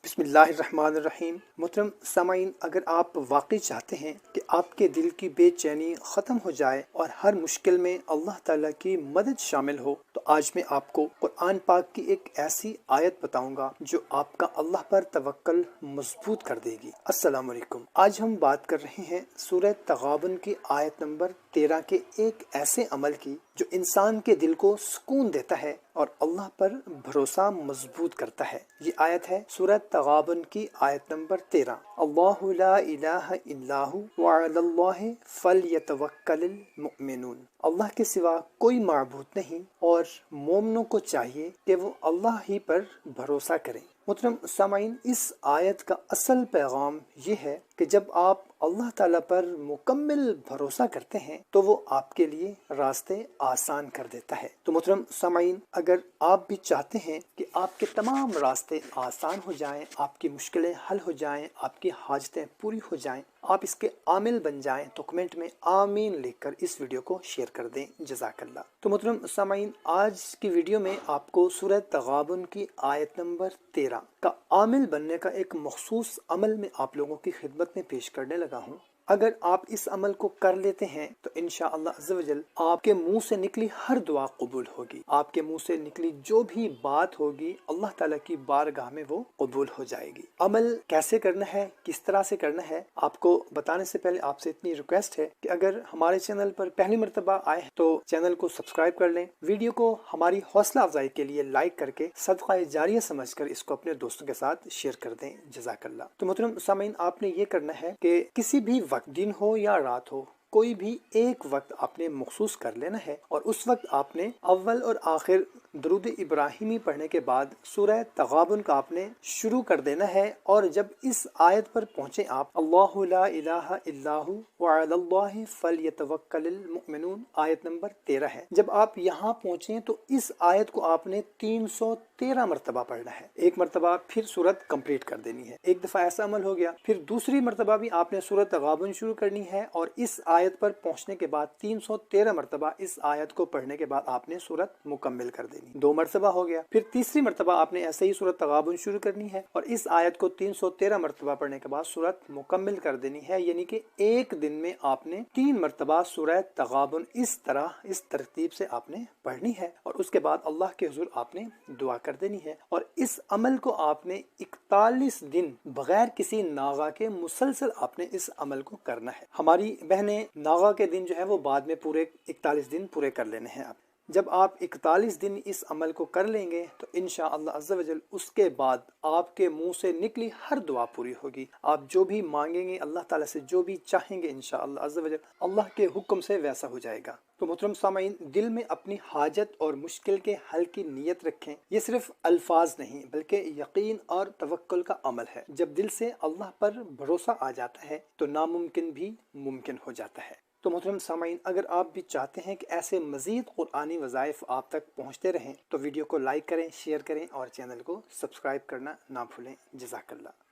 بسم اللہ الرحمن الرحیم۔ محترم سامعین، اگر آپ واقعی چاہتے ہیں کہ آپ کے دل کی بے چینی ختم ہو جائے اور ہر مشکل میں اللہ تعالیٰ کی مدد شامل ہو، تو آج میں آپ کو قرآن پاک کی ایک ایسی آیت بتاؤں گا جو آپ کا اللہ پر توکل مضبوط کر دے گی۔ السلام علیکم۔ آج ہم بات کر رہے ہیں سورہ تغابن کی آیت نمبر 13 کے ایک ایسے عمل کی جو انسان کے دل کو سکون دیتا ہے اور اللہ پر بھروسہ مضبوط کرتا ہے۔ یہ آیت ہے سورہ تغابن کی آیت نمبر 13۔ اللہ لا الہ الا ہو وعلی اللہ فلیتوکل المؤمنون۔ اللہ کے سوا کوئی معبود نہیں اور مومنوں کو چاہیے کہ وہ اللہ ہی پر بھروسہ کریں۔ محترم سامعین، اس آیت کا اصل پیغام یہ ہے کہ جب آپ اللہ تعالیٰ پر مکمل بھروسہ کرتے ہیں تو وہ آپ کے لیے راستے آسان کر دیتا ہے۔ تو محترم سامعین، اگر آپ بھی چاہتے ہیں کہ آپ کے تمام راستے آسان ہو جائیں، آپ کی مشکلیں حل ہو جائیں، آپ کی حاجتیں پوری ہو جائیں، آپ اس کے عامل بن جائیں، تو کمنٹ میں آمین لکھ کر اس ویڈیو کو شیئر کر دیں۔ جزاک اللہ۔ تو محترم سامعین، آج کی ویڈیو میں آپ کو سورہ تغابن کی آیت نمبر 13 کا عامل بننے کا ایک مخصوص عمل میں آپ لوگوں کی خدمت میں پیش کرنے لگا ہوں۔ اگر آپ اس عمل کو کر لیتے ہیں تو انشاءاللہ عز و جل آپ کے منہ سے نکلی ہر دعا قبول ہوگی، آپ کے منہ سے نکلی جو بھی بات ہوگی اللہ تعالیٰ کی بارگاہ میں وہ قبول ہو جائے گی۔ عمل کیسے کرنا ہے، کس طرح سے کرنا ہے، آپ کو بتانے سے پہلے آپ سے اتنی ریکویسٹ ہے کہ اگر ہمارے چینل پر پہلی مرتبہ آئے ہیں تو چینل کو سبسکرائب کر لیں، ویڈیو کو ہماری حوصلہ افزائی کے لیے لائک کر کے صدقہ جاریہ سمجھ کر اس کو اپنے دوستوں کے ساتھ شیئر کر دیں۔ جزاک اللہ۔ تو محترم سامعین، آپ نے یہ کرنا ہے کہ کسی بھی وقت، دن ہو یا رات ہو، کوئی بھی ایک وقت آپ نے مخصوص کر لینا ہے اور اس وقت آپ نے اول اور آخر درود ابراہیمی پڑھنے کے بعد سورہ تغابن کا آپ نے شروع کر دینا ہے، اور جب اس آیت پر پہنچے آپ اللہ لا الہ الا ہو وعلی اللہ فلیتوکل المؤمنون، آیت نمبر 13 ہے۔ جب آپ یہاں پہنچیں تو اس آیت کو آپ نے 313 مرتبہ پڑھنا ہے۔ ایک مرتبہ پھر سورت کمپلیٹ کر دینی ہے۔ ایک دفعہ ایسا عمل ہو گیا، پھر دوسری مرتبہ بھی آپ نے سورہ تغابن شروع کرنی ہے اور اس آیت پر پہنچنے کے بعد 313 مرتبہ اس آیت کو پڑھنے کے بعد آپ نے سورت مکمل کر دینی۔ دو مرتبہ ہو گیا، پھر تیسری مرتبہ آپ نے ایسے ہی سورت تغابن شروع کرنی ہے اور اس آیت کو 313 مرتبہ پڑھنے کے بعد سورت مکمل کر دینی ہے، یعنی کہ ایک دن میں آپ نے 3 مرتبہ سورہ تغابن اس طرح، اس ترتیب سے آپ نے پڑھنی ہے، اور اس کے بعد اللہ کے حضور آپ نے دعا کر دینی ہے۔ اور اس عمل کو آپ نے 41 دن بغیر کسی ناغہ کے مسلسل آپ نے اس عمل کو کرنا ہے۔ ہماری بہنیں ناغہ کے دن جو ہے وہ بعد میں پورے 41 دن پورے کر لینے ہیں۔ جب آپ 41 دن اس عمل کو کر لیں گے تو انشاءاللہ عز و جل اس کے بعد آپ کے منہ سے نکلی ہر دعا پوری ہوگی۔ آپ جو بھی مانگیں گے اللہ تعالیٰ سے، جو بھی چاہیں گے انشاءاللہ عز و جل اللہ کے حکم سے ویسا ہو جائے گا۔ تو محترم سامعین، دل میں اپنی حاجت اور مشکل کے حل کی نیت رکھیں۔ یہ صرف الفاظ نہیں بلکہ یقین اور توکل کا عمل ہے۔ جب دل سے اللہ پر بھروسہ آ جاتا ہے تو ناممکن بھی ممکن ہو جاتا ہے۔ تو محترم سامعین، اگر آپ بھی چاہتے ہیں کہ ایسے مزید قرآنی وظائف آپ تک پہنچتے رہیں تو ویڈیو کو لائک کریں، شیئر کریں اور چینل کو سبسکرائب کرنا نہ بھولیں۔ جزاک اللہ۔